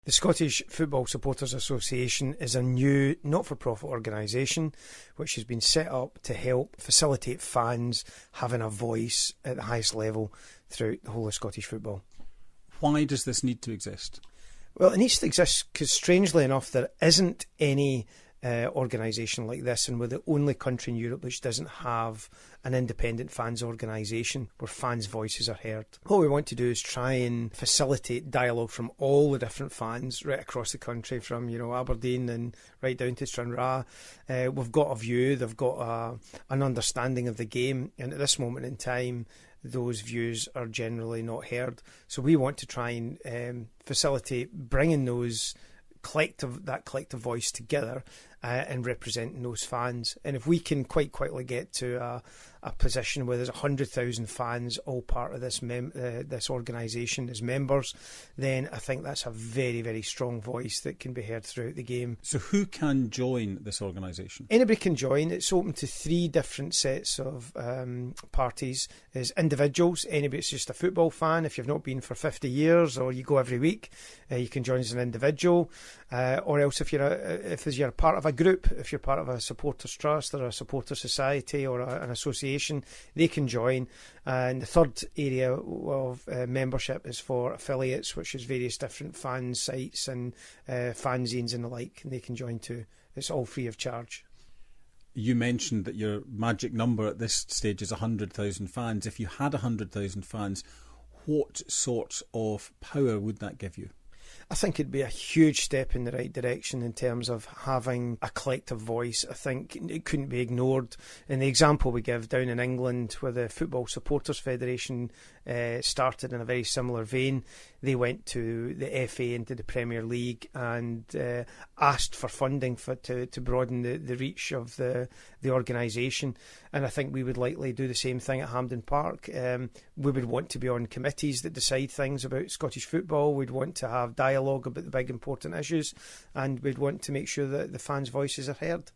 The Scottish Football Supporters Association is a new not-for-profit organisation which has been set up to help facilitate fans having a voice at the highest level throughout the whole of Scottish football. Why does this need to exist? Well, it needs to exist because, strangely enough, there isn't any organisation like this, and we're the only country in Europe which doesn't have an independent fans organisation where fans' voices are heard. What we want to do is try and facilitate dialogue from all the different fans right across the country, from Aberdeen and right down to Stranraer. We've got a view, they've got an understanding of the game, and at this moment in time those views are generally not heard. So we want to try and facilitate bringing that collective voice together and representing those fans. And if we can quite quickly get to a position where there's 100,000 fans all part of this this organisation as members, then I think that's a very, very strong voice that can be heard throughout the game. So who can join this organisation? Anybody can join. It's open to 3 different sets of parties. There's individuals, anybody that's just a football fan. If you've not been for 50 years or you go every week, you can join as an individual. Or else if you're part of a group, if you're part of a supporters trust or a supporter society or an association, they can join. And the third area of membership is for affiliates, which is various different fan sites and fanzines and the like, and they can join too. It's all free of charge. You mentioned that your magic number at this stage is 100,000 fans. If you had 100,000 fans, what sort of power would that give you? I think it'd be a huge step in the right direction in terms of having a collective voice. I think it couldn't be ignored. In the example we give down in England, where the Football Supporters Federation started in a very similar vein, they went to the FA and to the Premier League and asked for funding to broaden the reach of the organisation. And I think we would likely do the same thing at Hampden Park. We would want to be on committees that decide things about Scottish football. We'd want to have dialogue about the big important issues, and we'd want to make sure that the fans' voices are heard.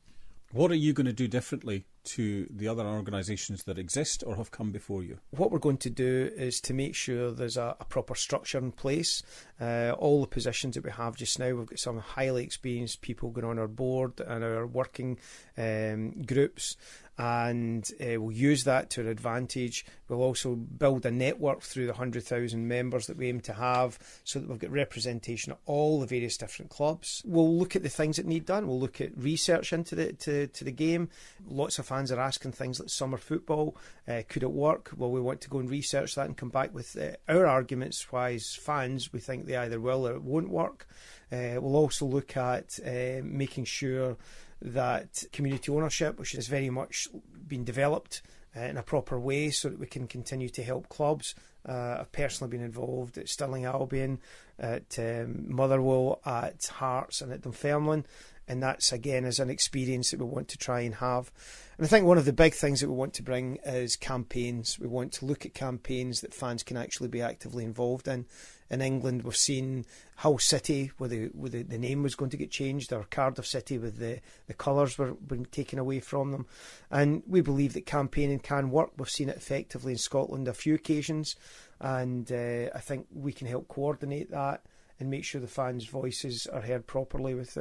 What are you going to do differently to the other organisations that exist or have come before you? What we're going to do is to make sure there's a proper structure in place. All the positions that we have just now, we've got some highly experienced people going on our board and our working groups, and we'll use that to our advantage. We'll also build a network through the 100,000 members that we aim to have, so that we've got representation of all the various different clubs. We'll look at the things that need done. We'll look at research into the game. Lots of fans are asking things like summer football. Could it work? Well, we want to go and research that and come back with our arguments why, as fans, we think they either will or it won't work. We'll also look at making sure that community ownership, which has very much been developed in a proper way, so that we can continue to help clubs. I've personally been involved at Stirling Albion, at Motherwell, at Hearts and at Dunfermline, and that's again is an experience that we want to try and have. And I think one of the big things that we want to bring is campaigns. We want to look at campaigns that fans can actually be actively involved in. In England, we've seen Hull City, where the name was going to get changed, or Cardiff City, with the colours were being taken away from them. And we believe that campaigning can work. We've seen it effectively in Scotland a few occasions, and I think we can help coordinate that and make sure the fans' voices are heard properly with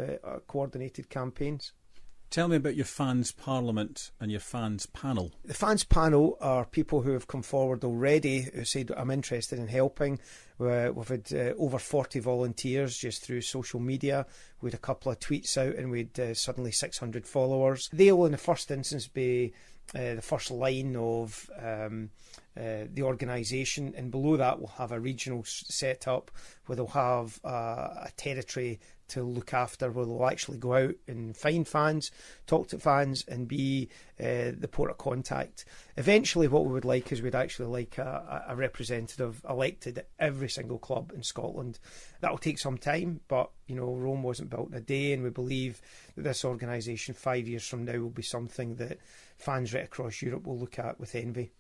coordinated campaigns. Tell me about your fans' parliament and your fans' panel. The fans' panel are people who have come forward already who said, I'm interested in helping. We've had over 40 volunteers just through social media. We had a couple of tweets out and we had suddenly 600 followers. They will in the first instance be the first line of the organisation, and below that we'll have a regional set up where they'll have a territory to look after, where they'll actually go out and find fans, talk to fans, and be the port of contact. Eventually what we would like is we'd actually like a representative elected at every single club in Scotland. That'll take some time, but Rome wasn't built in a day, and we believe that this organisation 5 years from now will be something that fans right across Europe will look at with envy.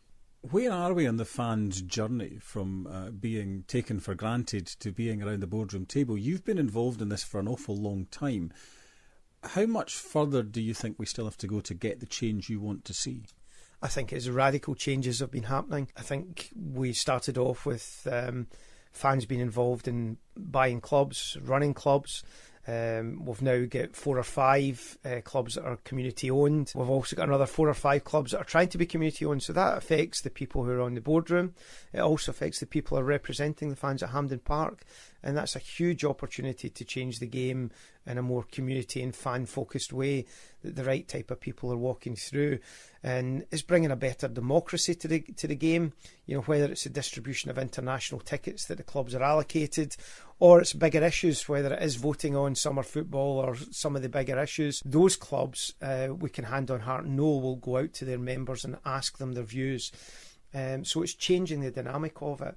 Where are we on the fans' journey from being taken for granted to being around the boardroom table? You've been involved in this for an awful long time. How much further do you think we still have to go to get the change you want to see? I think radical changes have been happening. I think we started off with fans being involved in buying clubs, running clubs. We've now got 4 or 5 clubs that are community owned. We've also got another 4 or 5 clubs that are trying to be community owned, so that affects the people who are on the boardroom. It also affects the people who are representing the fans at Hampden Park, and that's a huge opportunity to change the game in a more community and fan focused way that the right type of people are walking through, and it's bringing a better democracy to the game. You know, whether it's the distribution of international tickets that the clubs are allocated, or it's bigger issues, whether it is voting on summer football or some of the bigger issues. Those clubs, we can hand on heart know, will go out to their members and ask them their views. So it's changing the dynamic of it.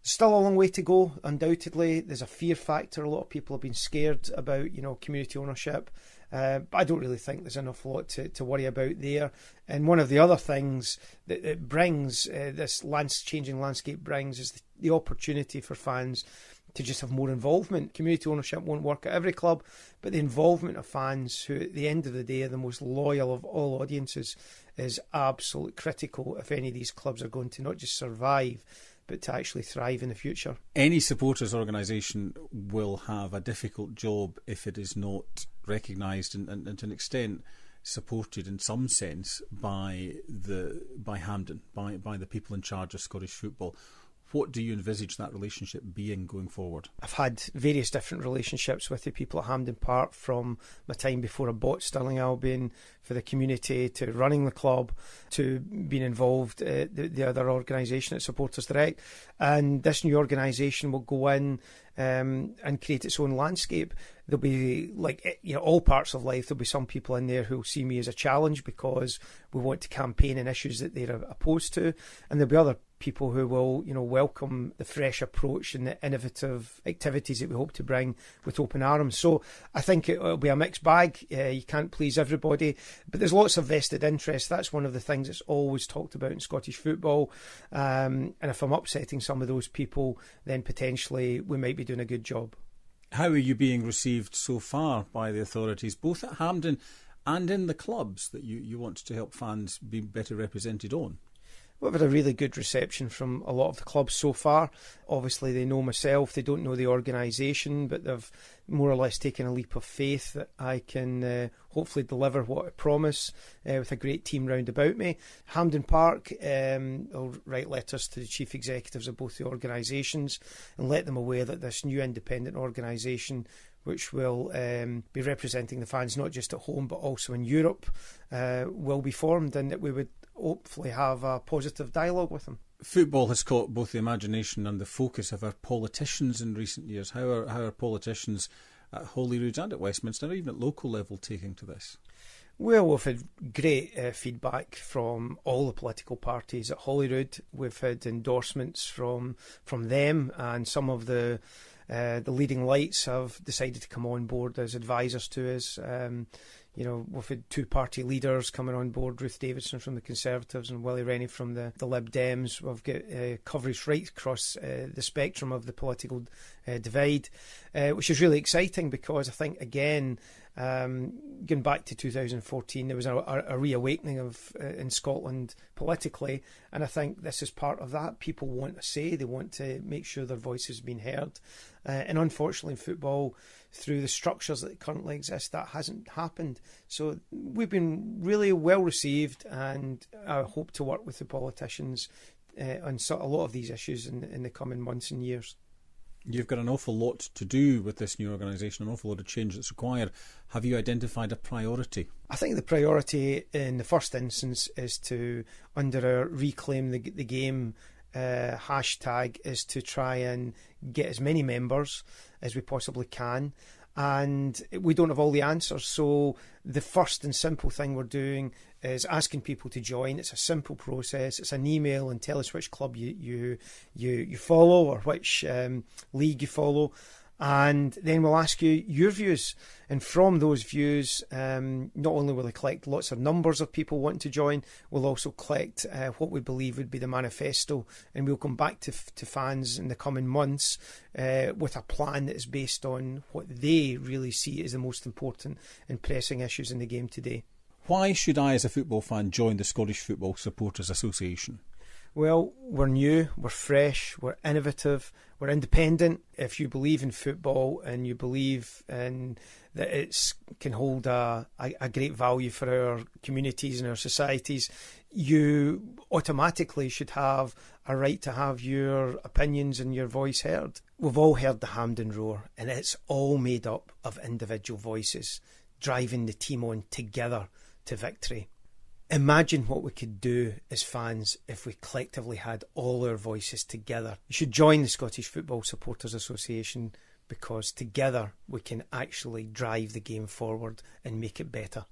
Still a long way to go, undoubtedly. There's a fear factor. A lot of people have been scared about, you know, community ownership. But I don't really think there's an awful lot to worry about there. And one of the other things that it brings, this changing landscape brings, is the opportunity for fans to just have more involvement. Community ownership won't work at every club, but the involvement of fans, who at the end of the day are the most loyal of all audiences, is absolutely critical if any of these clubs are going to not just survive, but to actually thrive in the future. Any supporters organisation will have a difficult job if it is not recognised and to an extent supported in some sense by Hampden, by the people in charge of Scottish football. What do you envisage that relationship being going forward? I've had various different relationships with the people at Hampden Park, from my time before I bought Stirling Albion, for the community, to running the club, to being involved at the other organisation at Supporters Direct. And this new organisation will go in and create its own landscape. There'll be, like, you know, all parts of life, there'll be some people in there who'll see me as a challenge because we want to campaign on issues that they're opposed to, and there'll be other people who will, you know, welcome the fresh approach and the innovative activities that we hope to bring with open arms. So I think it'll be a mixed bag. You can't please everybody, but there's lots of vested interest. That's one of the things that's always talked about in Scottish football. And if I'm upsetting some of those people, then potentially we might be doing a good job. How are you being received so far by the authorities, both at Hampden and in the clubs that you want to help fans be better represented on? We've had a really good reception from a lot of the clubs so far. Obviously, they know myself, they don't know the organisation, but they've more or less taken a leap of faith that I can hopefully deliver what I promise with a great team round about me. Hampden Park, I'll write letters to the chief executives of both the organisations and let them aware that this new independent organisation, which will be representing the fans not just at home but also in Europe, will be formed, and that we would hopefully have a positive dialogue with them. Football has caught both the imagination and the focus of our politicians in recent years. How are politicians at Holyrood and at Westminster, or even at local level, taking to this? Well, we've had great feedback from all the political parties at Holyrood. We've had endorsements from them, and some of the leading lights have decided to come on board as advisors to us. You know, we've had 2 party leaders coming on board, Ruth Davidson from the Conservatives and Willie Rennie from the Lib Dems. We've got coverage right across the spectrum of the political divide, which is really exciting, because I think, again, going back to 2014, there was a reawakening in Scotland politically, and I think this is part of that. People want to say, they want to make sure their voice has been heard, and unfortunately in football, through the structures that currently exist, that hasn't happened. So we've been really well received, and I hope to work with the politicians on a lot of these issues in the coming months and years. You've got an awful lot to do with this new organisation, an awful lot of change that's required. Have you identified a priority? I think the priority in the first instance is to, under our Reclaim the Game hashtag, is to try and get as many members as we possibly can. And we don't have all the answers, so the first and simple thing we're doing is asking people to join. It's a simple process. It's an email and tell us which club you follow, or which league you follow, and then we'll ask you your views. And from those views, not only will we collect lots of numbers of people wanting to join, we'll also collect what we believe would be the manifesto, and we'll come back to fans in the coming months with a plan that is based on what they really see as the most important and pressing issues in the game today. Why should I, as a football fan, join the Scottish Football Supporters Association? Well, we're new, we're fresh, we're innovative, we're independent. If you believe in football and you believe in that it can hold a great value for our communities and our societies, you automatically should have a right to have your opinions and your voice heard. We've all heard the Hampden Roar, and it's all made up of individual voices driving the team on together to victory. Imagine what we could do as fans if we collectively had all our voices together. You should join the Scottish Football Supporters Association, because together we can actually drive the game forward and make it better.